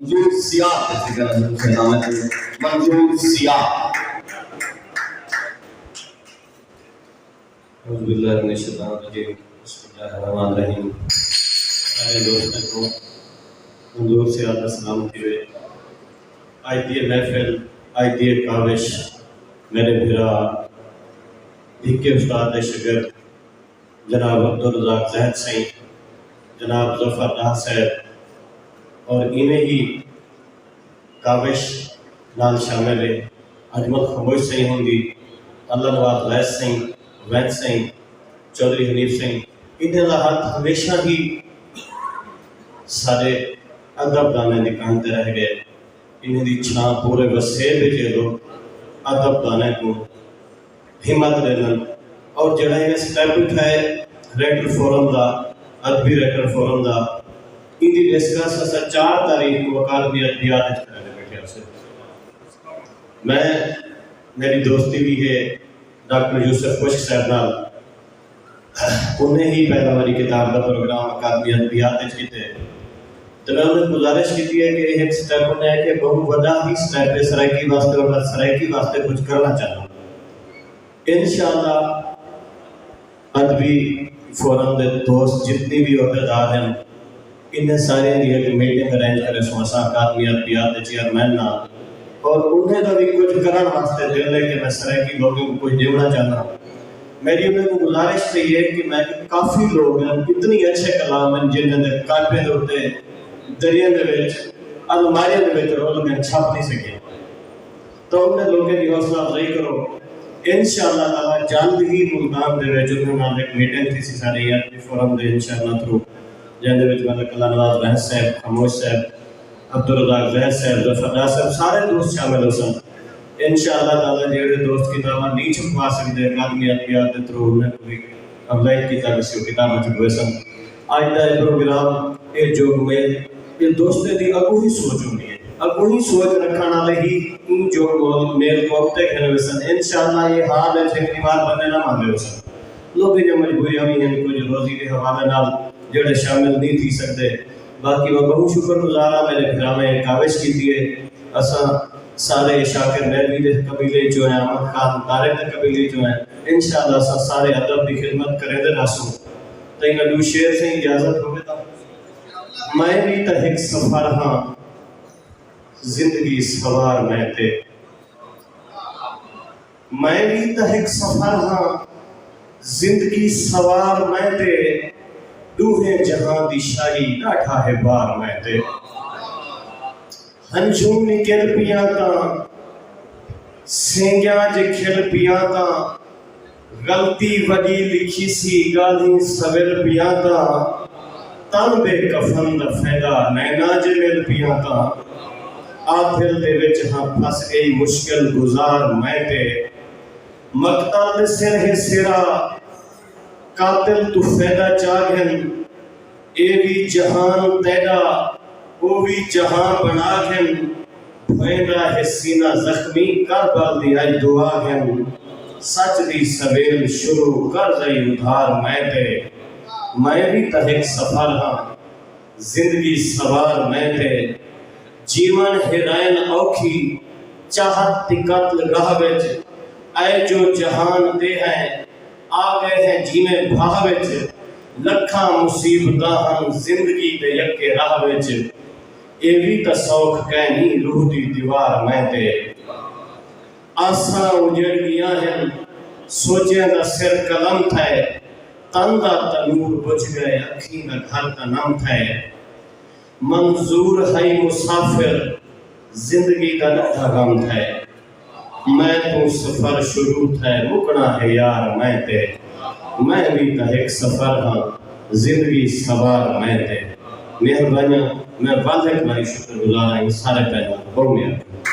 منظور سیاہ منظور سیاہ اعوذ باللہ من الشیطان الرجیم بسم اللہ الرحمن الرحیم سارے دوستوں کو منظور سیاہ کا سلام کیے آج دی محفل آج دی کاوش میرے بھرا بھیکے استاد شگرد جناب عبدالرزاق زہد سائیں جناب ظفر راہ صاحب اور انہیں ہی کاوش نال شامل ہے اجمل خموش سائیں ہوں گی اللہ نواز ویس سائیں وید سائیں چودھری حنیف سائیں انہیں لہت ہمیشہ ہی سارے ادب دانے نکانتے رہ گئے انہیں دی چھاں پورے وسیع بجے لوگ ادب دانے کو ہمت لینا اور جڑا انہیں سٹیپ اٹھائے ریٹر فورم دا ادبی ریٹر فورم دا ان دی ڈسکس اسا 4 تاریخ کو اکادمی ادبیات کرنے بیٹھے سے میں میری دوستی بھی ہے ڈاکٹر یوسف خشک صاحب نال انہیں ہی پہلا والی کتاب کا پروگرام اکادمی ادبیات کیتے تو میں انہیں گزارش کی ہے کہ ایک سٹیپ ہونا ہے کہ بہت بڑا ہی سٹیپ ہے سرائکی واسطے اور سرائکی واسطے کچھ کرنا چاہتا ہوں انشاءاللہ ادبی فورم دے دوست جتنی بھی عہدیدار ہیں انہیں سارے دی ایک میٹنگ ارینج کرے سواسا اکادمی ادبیات دے چیئرمین نہ اور انہیں تو بھی کچھ کرنا واسطے دل لے کہ میں سرائکی لوگوں کو کچھ دیونا چاہتا ہوں میری انہیں کو گزارش سے یہ کہ میں کافی لوگ ہیں اتنی اچھے کلام ہیں جنہیں دے کارپے دے ہوتے دریا دے ویچ الماریہ دے ویچ رول میں چھاپ نہیں سکے تو انہیں لوگوں کی حوصلہ افزائی کرو انشاءاللہ تعالیٰ جلد ہی ملتان دے ویچ انہوں نے ایک میٹنگ تھی سی سارے ادبی فورم دے انشاءاللہ تھرو جن دے وچ ملک اللہ نواز بحث صاحب خاموش صاحب عبدالرزاق زہد صاحب ظفر راہ صاحب سارے دوست شامل ہو سن انشاءاللہ تعالیٰ جڑے دوست کتاباں نہیں چھپوا سکتے اکادمی ادبیات دے تھرو انہیں کوئی افزائی کتاب سی کتاباں چھپوے سن آج دا پروگرام یہ جو میل یہ دوستے دی اگو ہی سوچ ہونی ہے اگو ہی سوچ رکھنا لے ہی ان جو میل کو اب تک ہے سن انشاءاللہ یہ حال ہے چھے دیوار بننے نہ مان لے سن لوگ جو مجبوری ہوئی ہیں کچھ روزی کے حوالے نال جڑے شامل نہیں تھی سکتے باقی وہ بہت شکر گزارا میرے گھر میں کاوش کی دیئے اساں سارے شاکر مہروی دے قبیلے جو ہیں احمد خان طارق دے قبیلے جو ہیں انشاءاللہ اساں سارے ادب دی خدمت کریں دے راسوں تائی میں دو شعر سے اجازت ہوگی تھا میں بھی تحق سفر ہاں زندگی سوار میں تے میں بھی تحق سفر ہاں زندگی سوار میں تے دوہے جہاں دی شاہی ڈاٹھا ہے بار میں تے ہنجھوم نکل پیاں تا سینگیاں جے کھل پیاں تا غلطی وڈی لکھی سی گالی سویل پیاں تا تن بے کفن دا فیدا نینا جے مل پیاں تا آدھل دے وچ ہاں پھس گئی مشکل گزار میں تے مقتل سر ہے سرا قاتل تو فیدہ چاگن اے بھی جہان تیدا او بھی جہان بنا گن بھوئنڈا ہے سینہ زخمی کربل دی آئی دعا گن سچ دی سویل شروع کر دائی ادھار میں تے میں بھی تحق سفر ہاں زندگی سوار میں تے جیون ہرائن اوکھی چاہت تی قتل راہ وچ اے جو جہان دے ہیں آگئے ہیں جینے بھاہ وچ لکھاں مصیبتاں ہم زندگی دے یکے راہ وچ اے بھی تسوک کہنی روح دی دیوار میں تے آساں اجڑ گیا ہیں سوچیں دا سر قلم تھے تندہ تنور بچ گئے اکھیں دا گھر کا نام تھے منظور ہے مسافر زندگی دا ڈھا غم تھے میں تو سفر شروع تھے مکنا ہے یار میں تے میں بھی تحق سفر ہاں زندگی سوار میں تے مہربانی میں واضح بھائی شکر گزار ہیں سارے پہلا بہت مہربانی